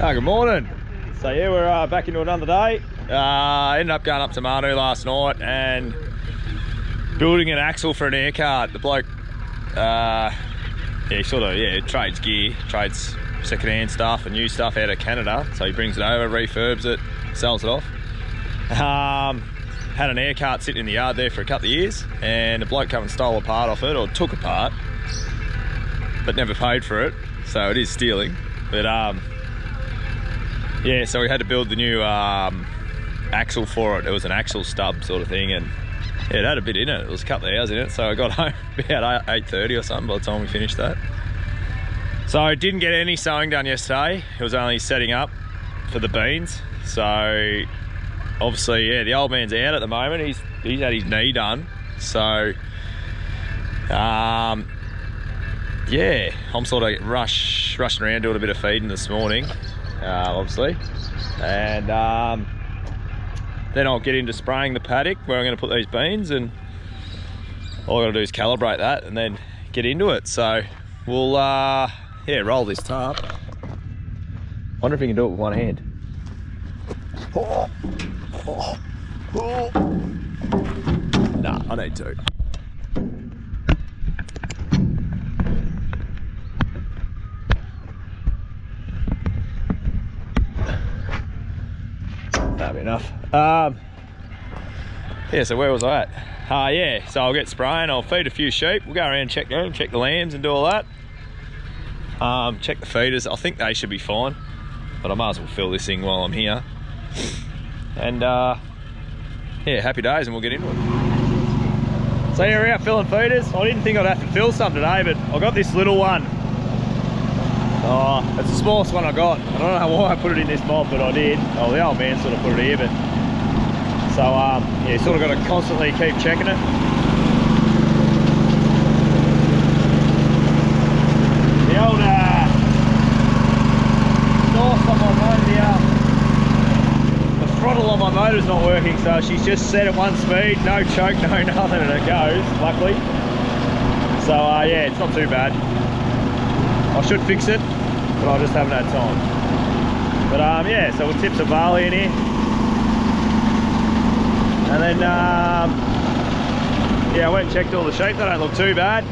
Oh, good morning. So yeah, we're back into another day. Ended up going up to Manu last night and building an axle for an air cart. The bloke, trades gear, trades second-hand stuff and new stuff out of Canada. So he brings it over, refurbs it, sells it off. Had an air cart sitting in the yard there for a couple of years, and a bloke come and stole a part off it, or took a part, but never paid for it. So it is stealing. But yeah, so we had to build the new axle for it. It was an axle stub sort of thing, and yeah, it had a bit in it. It was a couple of hours in it, so I got home about 8:30 or something by the time we finished that. So I didn't get any sewing done yesterday. It was only setting up for the beans. So obviously, yeah, the old man's out at the moment. He's had his knee done. So yeah, I'm sort of rushing around doing a bit of feeding this morning, obviously, and then I'll get into spraying the paddock where I'm going to put these beans, and all I've got to do is calibrate that and then get into it. So we'll yeah, roll this tarp. Wonder if you can do it with one hand. Nah, I need two. That'll be enough. Yeah, so where was I at? Yeah, so I'll get spraying, I'll feed a few sheep, we'll go around and check them, check the lambs and do all that. Check the feeders, I think they should be fine, but I might as well fill this thing while I'm here. And yeah, happy days, and we'll get into it. So yeah, we're out filling feeders. I didn't think I'd have to fill some today, but I got this little one. Oh, it's the smallest one I got. I don't know why I put it in this mob, but I did. Oh, the old man sort of put it here, but so yeah, sort of got to constantly keep checking it. The old exhaust on my motor, the throttle on my motor's not working, so she's just set at one speed, no choke, no nothing, and it goes, luckily. So yeah, it's not too bad. I should fix it, but I just haven't had time. But yeah, so we'll tip some barley in here. And then, yeah, I went and checked all the sheep. They don't look too bad.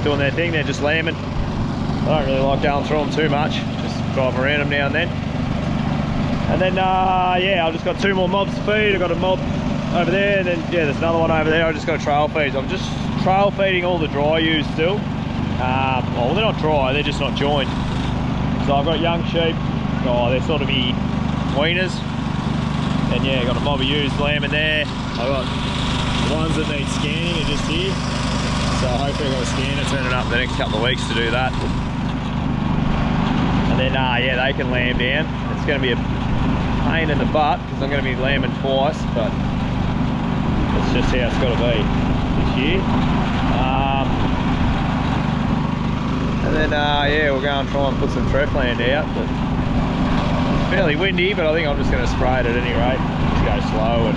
Doing their thing, they're just lambing. I don't really like going through them too much. Just drive around them now and then. And then, yeah, I've just got two more mobs to feed. I've got a mob over there, and then, yeah, there's another one over there. I just got a trail feed. I'm just trail feeding all the dry ewes still. Well, they're not dry, they're just not joined. So I've got young sheep. Oh, they're sort of me weaners. And yeah, got a mob of ewes lambing there. I've got the ones that need scanning are just here. So hopefully I've got a scanner turning up the next couple of weeks to do that. And then, yeah, they can lamb down. It's going to be a pain in the butt because I'm going to be lambing twice, but that's just how it's got to be this year. And then, yeah, we'll go and try and put some trefland out. But it's fairly windy, but I think I'm just going to spray it at any rate. Just go slow and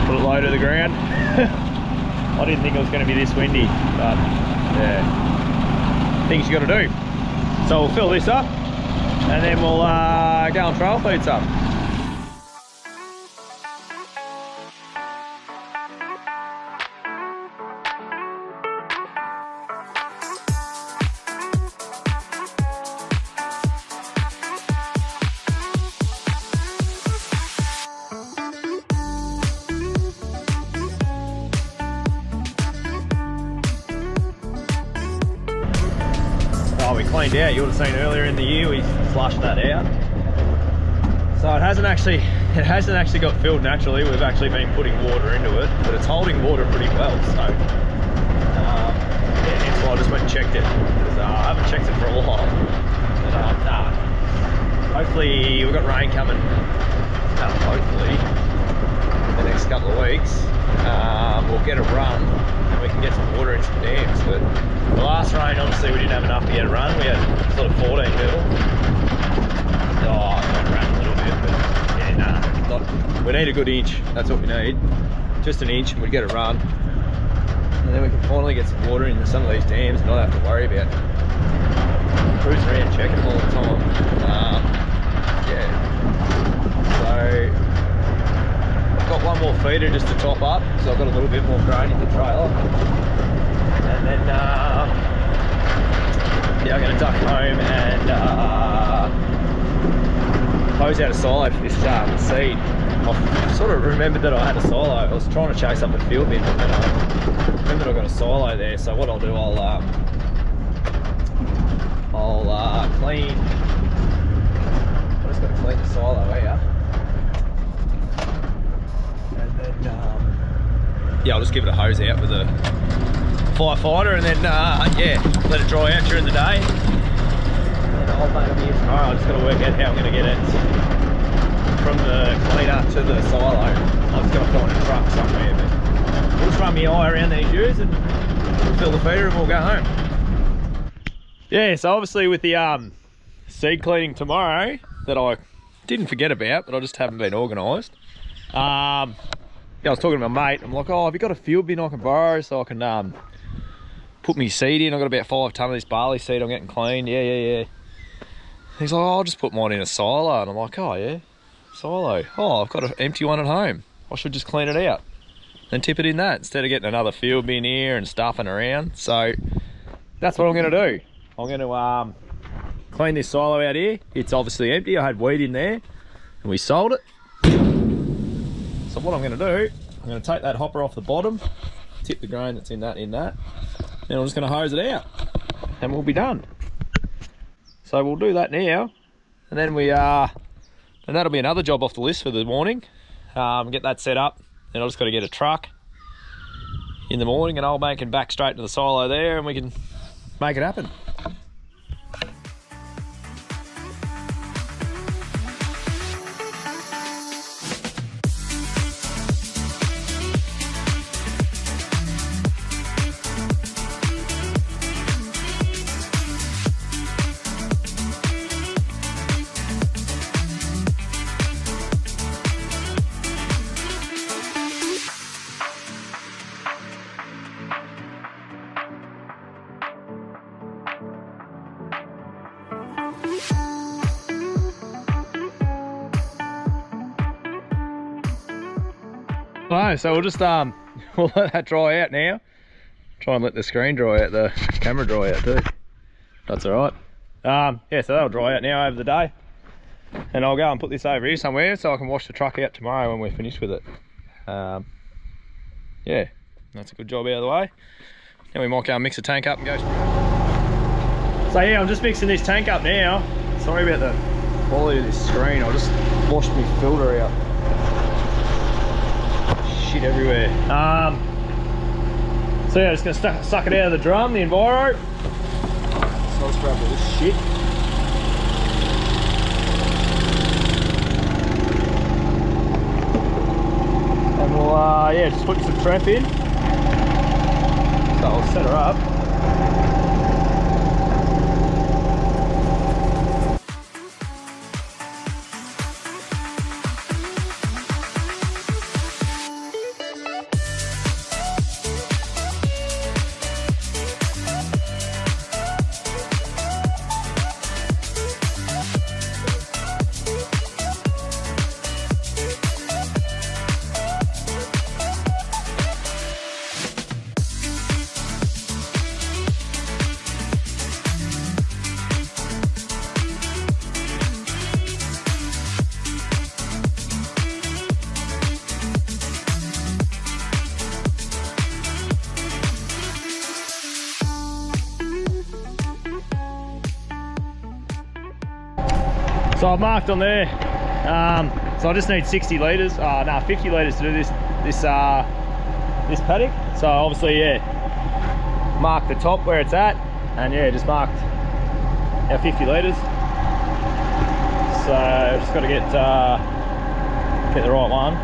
put it low to the ground. I didn't think it was going to be this windy, but yeah, things you got to do. So we'll fill this up, and then we'll go and trail feed some. Oh, we cleaned out. You would have seen earlier in the year we flushed that out. So it hasn't actually got filled naturally. We've actually been putting water into it, but it's holding water pretty well. So yeah, hence why I just went and checked it, because I haven't checked it for a while. But nah, hopefully we've got rain coming. Hopefully in the next couple of weeks we'll get a run and we can get some water in some dams. But the last rain, obviously, we didn't have enough to get a run. We had sort of 14 mil. Oh, it ran a little bit, but yeah, nah, not. We need a good inch. That's what we need. Just an inch, and we'd get a run. And then we can finally get some water into some of these dams and not have to worry about cruising around checking them all the time. Yeah. So I've got one more feeder just to top up, so I've got a little bit more grain in the trailer. And then yeah, I'm going to duck home and hose out a silo for this seed. I sort of remembered that I had a silo. I was trying to chase up the field bin, but then I remembered I got a silo there. So what I'll do, I'll clean. I just got to clean the silo out, and then yeah, I'll just give it a hose out with a firefighter, and then yeah, let it dry out during the day. And I'll mate will be here tomorrow. I just got to work out how I'm going to get it from the cleaner to the silo. I'm just going to find a truck somewhere, but we'll just run my eye around these ewes and fill the feeder and we'll go home. Yeah, so obviously with the seed cleaning tomorrow that I didn't forget about, but I just haven't been organised. Yeah, I was talking to my mate. I'm like, oh, have you got a field bin I can borrow so I can put me seed in? I've got about 5 tonne of this barley seed I'm getting cleaned. Yeah. He's like, oh, I'll just put mine in a silo. And I'm like, oh yeah, silo. Oh, I've got an empty one at home. I should just clean it out and tip it in that instead of getting another field bin here and stuffing around. So that's what I'm going to do. I'm going to clean this silo out here. It's obviously empty. I had weed in there and we sold it. So what I'm going to do, I'm going to take that hopper off the bottom, tip the grain that's in that, and I'm just going to hose it out and we'll be done. So we'll do that now, and then and that'll be another job off the list for the morning. Get that set up, and I've just got to get a truck in the morning and I'll make it back straight to the silo there and we can make it happen. Right, so we'll just we'll let that dry out now. Try and let the screen dry out, the camera dry out too. That's all right. Yeah, so that'll dry out now over the day, and I'll go and put this over here somewhere so I can wash the truck out tomorrow when we're finished with it. Yeah, that's a good job out of the way. Then we might go and mix the tank up and go. So yeah, I'm just mixing this tank up now. Sorry about the quality of this screen. I just washed my filter out. Shit everywhere. So yeah, just gonna suck it out of the drum, the Enviro. So let's grab all this shit. And we'll yeah, just put some trap in. So I'll set her up. So I've marked on there, so I just need 60 litres, 50 litres to do this paddock. So obviously, yeah, mark the top where it's at, and yeah, just marked our 50 litres. So I've just got to get the right one.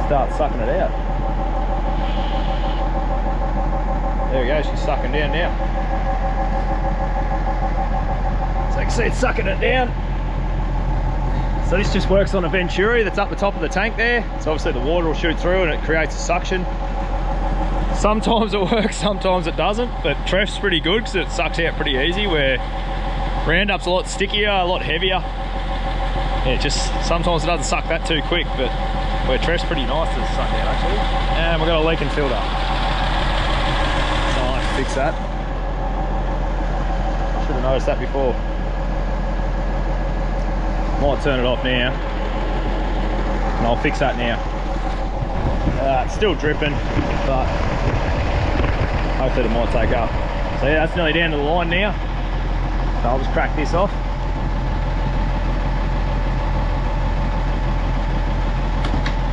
Start sucking it out. There we go, she's sucking down now. So you can see it's sucking it down. So this just works on a venturi that's up the top of the tank there. So obviously the water will shoot through and it creates a suction. Sometimes it works, sometimes it doesn't, but Treff's pretty good because it sucks out pretty easy, where Roundup's a lot stickier, a lot heavier. Yeah, just sometimes it doesn't suck that too quick, but where Treff's pretty nice to suck out actually. And we've got a leaking filter. So I'll have to fix that. Should have noticed that before. Might turn it off now. And I'll fix that now. It's still dripping, but hopefully it might take up. So yeah, that's nearly down to the line now. So I'll just crack this off.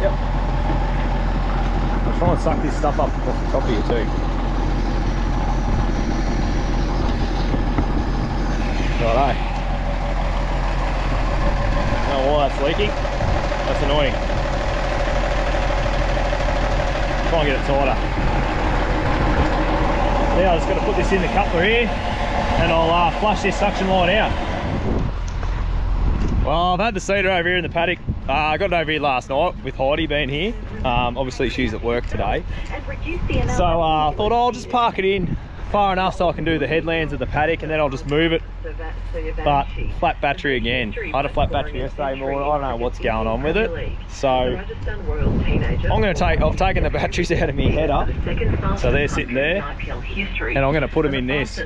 Yep. I'll try and suck this stuff up off the top here too. Righto. I don't know why that's leaking. That's annoying. Try and get it tighter. Now I just got to put this in the coupler here, and I'll flush this suction line out. Well, I've had the seeder over here in the paddock. I got it over here last night with Heidi being here. Obviously she's at work today. So I thought I'll just park it in far enough so I can do the headlands of the paddock, and then I'll just move it. But flat battery again. I had a flat battery yesterday morning. I don't know what's going on with it. So I've taken the batteries out of my header. So they're sitting there. And I'm going to put them in this.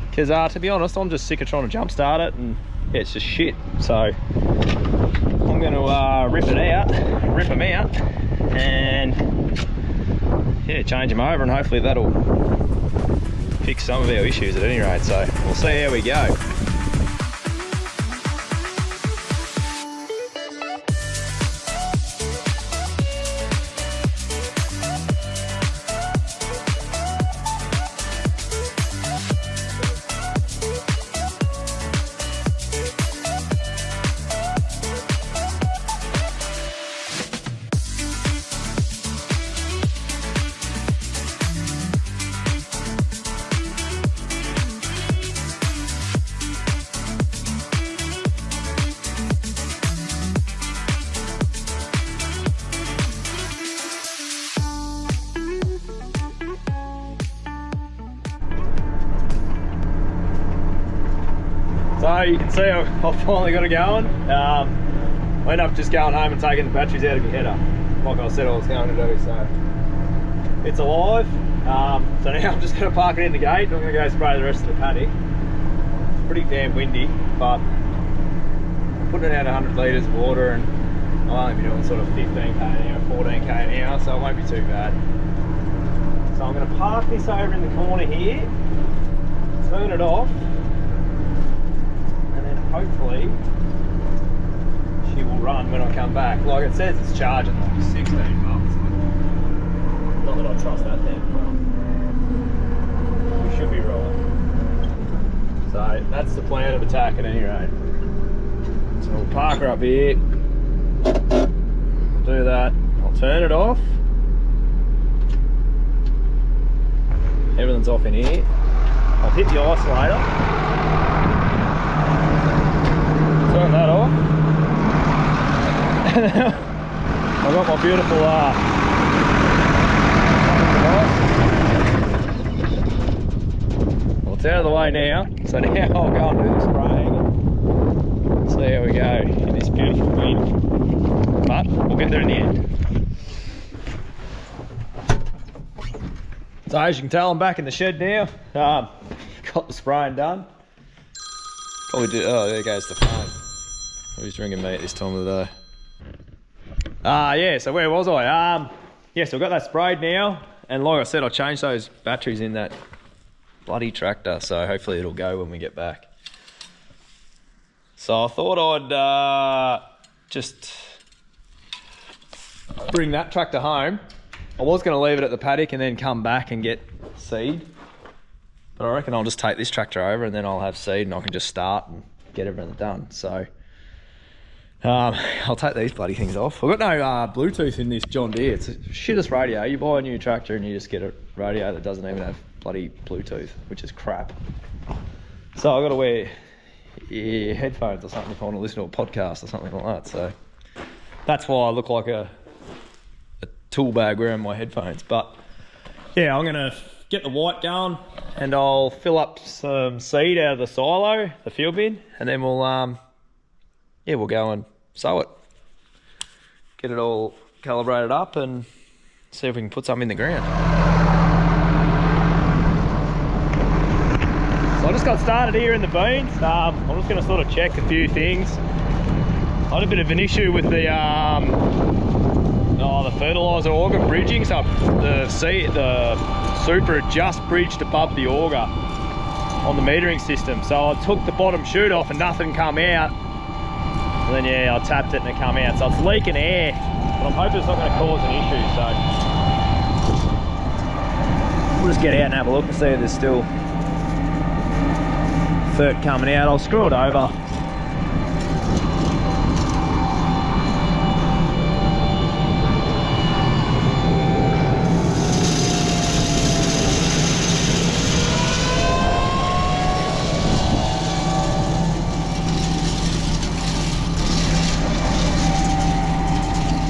Because to be honest, I'm just sick of trying to jump start it, and yeah, it's just shit. So I'm going to rip them out, and yeah, change them over, and hopefully that'll fix some of our issues at any rate. So we'll see how we go. So you can see I've finally got it going. I ended up just going home and taking the batteries out of my header, like I said I was going to do. So it's alive. So now I'm just going to park it in the gate. I'm going to go spray the rest of the paddock. It's pretty damn windy, but I'm putting out 100 litres of water, and I'll only be doing sort of 15k an hour, 14k an hour, so it won't be too bad. So I'm going to park this over in the corner here, turn it off, hopefully she will run when I come back. Like it says it's charging like 16 bucks. Not that I trust that then, but we should be right. So that's the plan of attack at any rate. So we'll park her up here, do that, I'll turn it off. Everything's off in here. I'll hit the isolator. Turn that off. And then I've got my beautiful well, it's out of the way now. So now I'll go and do the spraying and see how we go in this beautiful wind. But we'll get there in the end. So as you can tell, I'm back in the shed now. Got the spraying done. Probably do. Oh, there goes the phone. Who's ringing me at this time of the day? Yeah, so where was I? Yeah, so I've got that sprayed now, and like I said, I changed those batteries in that bloody tractor, so hopefully it'll go when we get back. So I thought I'd just bring that tractor home. I was going to leave it at the paddock and then come back and get seed, but I reckon I'll just take this tractor over and then I'll have seed and I can just start and get everything done. So I'll take these bloody things off. I've got no Bluetooth in this John Deere. It's a shittest radio. You buy a new tractor and you just get a radio that doesn't even have bloody Bluetooth, which is crap. So I've got to wear headphones or something if I want to listen to a podcast or something like that. So that's why I look like a tool bag wearing my headphones. But yeah, I'm gonna get the white going and I'll fill up some seed out of the silo, the field bin, and then we'll yeah, we'll go and sow it. Get it all calibrated up and see if we can put some in the ground. So I just got started here in the beans. I'm just going to sort of check a few things. I had a bit of an issue with the fertiliser auger bridging. So the super had just bridged above the auger on the metering system. So I took the bottom chute off and nothing come out. And then yeah, I tapped it and it come out. So it's leaking air, but I'm hoping it's not going to cause an issue. So we'll just get out and have a look and see if there's still fert coming out. I'll screw it over.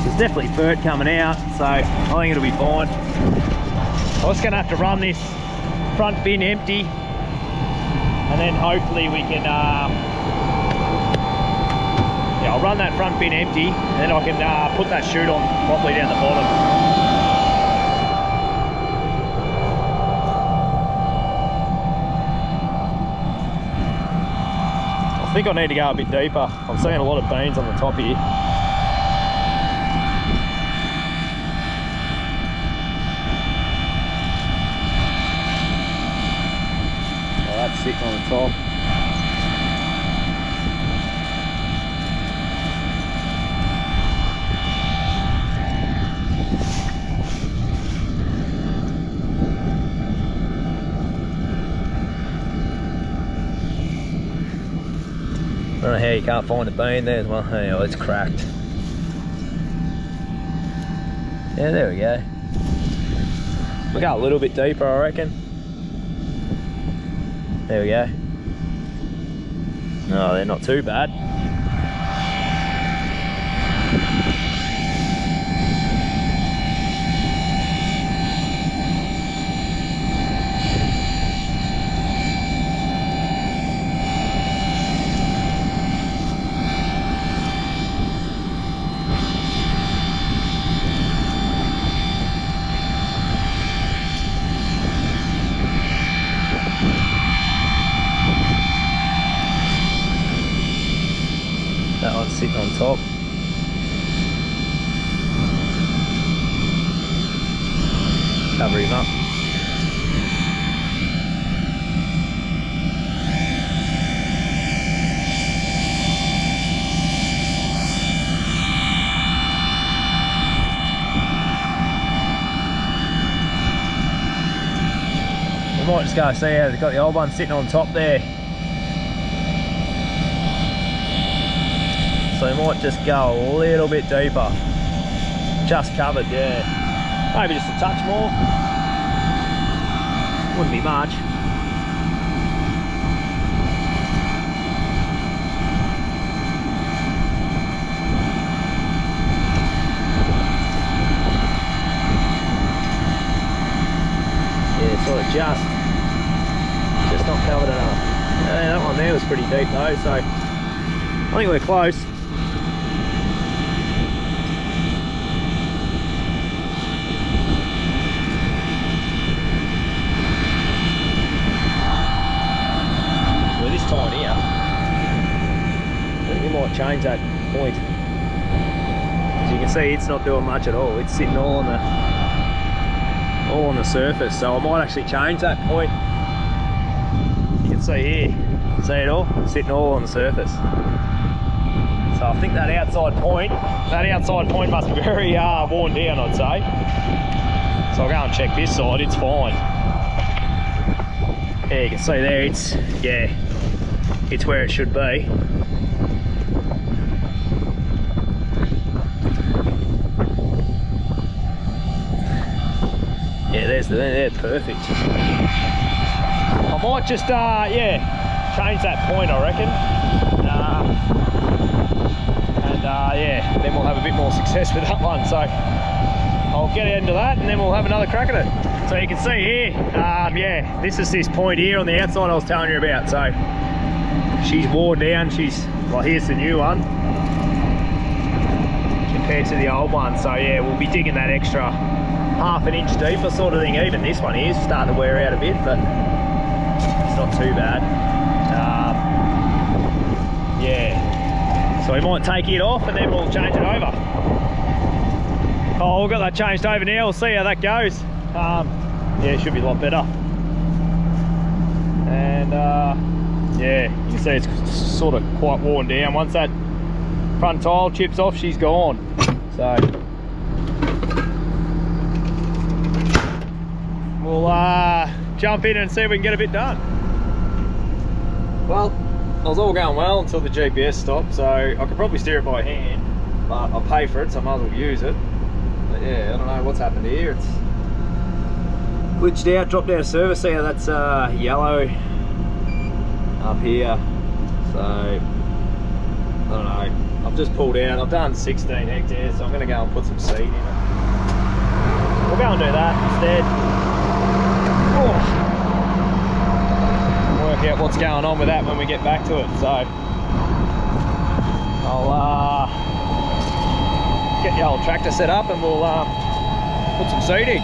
There's definitely fert coming out, so I think it'll be fine. I'm just going to have to run this front bin empty, and then hopefully we can, yeah, I'll run that front bin empty, and then I can put that chute on properly down the bottom. I think I need to go a bit deeper. I'm seeing a lot of beans on the top here. Sitting on the top. I don't know how you can't find a bean. There's one. Oh, it's cracked. Yeah, there we go. We'll go a little bit deeper, I reckon. There we go. No, they're not too bad. That one's sitting on top. Cover him up. We might just go see how they've got the old one sitting on top there. So we might just go a little bit deeper. Just covered, yeah. Maybe just a touch more. Wouldn't be much. Yeah, sort of just not covered enough. Yeah, that one there was pretty deep though, so I think we're close. Tyne here. I think we might change that point. As you can see, it's not doing much at all. It's sitting all on the surface. So I might actually change that point. You can see here, see it all? It's sitting all on the surface. So I think that outside point must be very worn down, I'd say. So I'll go and check this side. It's fine. Yeah, you can see there. It's where it should be. Yeah, they're perfect. I might just yeah, change that point, I reckon. And yeah, then we'll have a bit more success with that one. So I'll get into that and then we'll have another crack at it. So you can see here, yeah, this is this point here on the outside I was telling you about. So she's worn down. Well, here's the new one compared to the old one. So yeah, we'll be digging that extra half an inch deeper sort of thing. Even this one here is starting to wear out a bit, but it's not too bad. Yeah, so we might take it off and then we'll change it over. Oh, we've got that changed over now. We'll see how that goes. Yeah, it should be a lot better. And yeah, you can see it's sort of quite worn down. Once that front tile chips off, she's gone. So we'll jump in and see if we can get a bit done. Well, it was all going well until the GPS stopped, so I could probably steer it by hand, but I'll pay for it, so I might as well use it. But yeah, I don't know what's happened here. It's glitched out, dropped out of service. See how that's yellow up here. So I don't know. I've just pulled out. I've done 16 hectares, so I'm going to go and put some seed in it. We'll go and do that instead. Oh. Work out what's going on with that when we get back to it. So I'll get the old tractor set up and we'll put some seed in.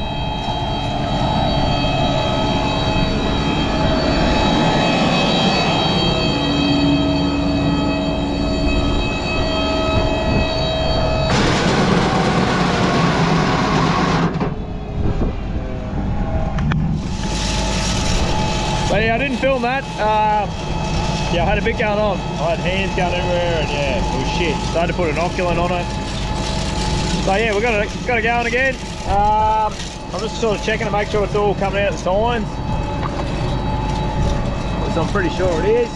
So yeah, I didn't film that. Yeah, I had a bit going on. I had hands going everywhere and yeah, it was shit. Started to put an inoculant on it. So yeah, we've got it going again. I'm just sort of checking to make sure it's all coming out the tines, which I'm pretty sure it is.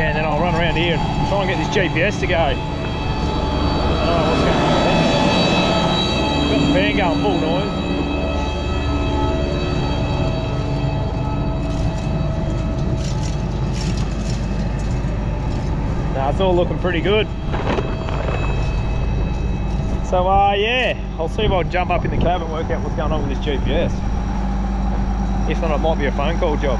Yeah, and then I'll run around here and try and get this GPS to go. I don't know what's going on with it. Got the fan going full noise. It's all looking pretty good. So yeah, I'll see if I can jump up in the cab and work out what's going on with this GPS. If not, it might be a phone call job.